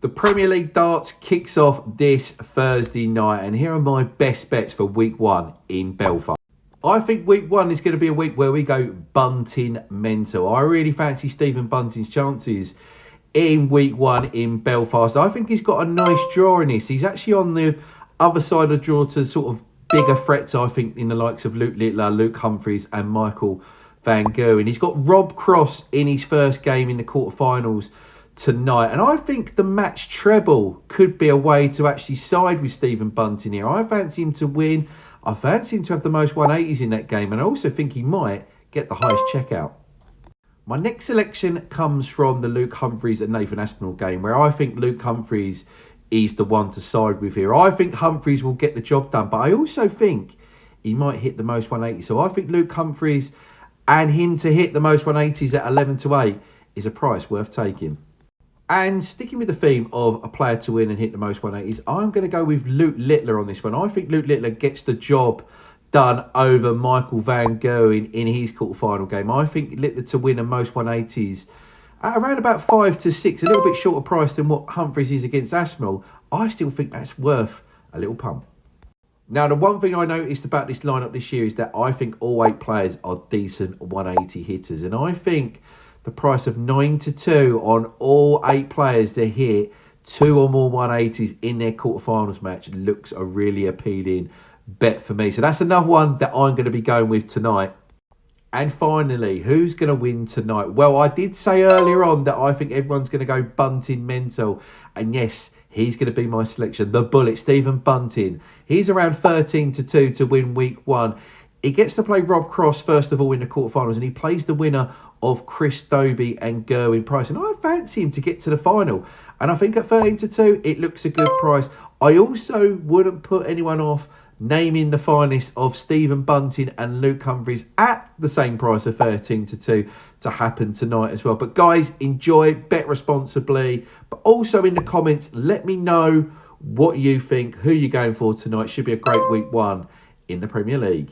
The Premier League darts kicks off this Thursday night, and here are my best bets for week one in Belfast. I think week one is going to be a week where we go Bunting mental. I really fancy Stephen Bunting's chances in week one in Belfast. I think he's got a nice draw in this. He's actually on the other side of the draw to sort of bigger threats, I think, in the likes of Luke Littler, Luke Humphries and Michael Van Gerwen. He's got Rob Cross in his first game in the quarterfinals tonight, and I think the match treble could be a way to actually side with Stephen Bunting here. I fancy him to win. I fancy him to have the most 180s in that game, and I also think he might get the highest checkout. My next selection comes from the Luke Humphries and Nathan Aspinall game, where I think Luke Humphries is the one to side with here. I think Humphries will get the job done, but I also think he might hit the most 180. So I think Luke Humphries and him to hit the most 180s at 11-8 is a price worth taking. And sticking with the theme of a player to win and hit the most 180s, I'm going to go with Luke Littler on this one. I think Luke Littler gets the job done over Michael Van Gerwen in his quarterfinal game. I think Littler to win the most 180s at around about 5 to 6, a little bit shorter price than what Humphries is against Aspinall. I still think that's worth a little pump. Now, the one thing I noticed about this lineup this year is that I think all 8 players are decent 180 hitters, and I think the price of 9-2 on all 8 players to hit 2 or more 180s in their quarterfinals match looks a really appealing bet for me. So that's another one that I'm going to be going with tonight. And finally, who's going to win tonight? Well, I did say earlier on that I think everyone's going to go Bunting mental. And yes, he's going to be my selection. The Bullet, Stephen Bunting. He's around 13-2 to win week one. He gets to play Rob Cross first of all in the quarterfinals, and he plays the winner of Chris Dobie and Gerwyn Price. And I fancy him to get to the final. And I think at 13-2, it looks a good price. I also wouldn't put anyone off naming the finalists of Stephen Bunting and Luke Humphries at the same price of 13-2 to happen tonight as well. But guys, enjoy, bet responsibly. But also in the comments, let me know what you think, who you're going for tonight. Should be a great week one in the Premier League.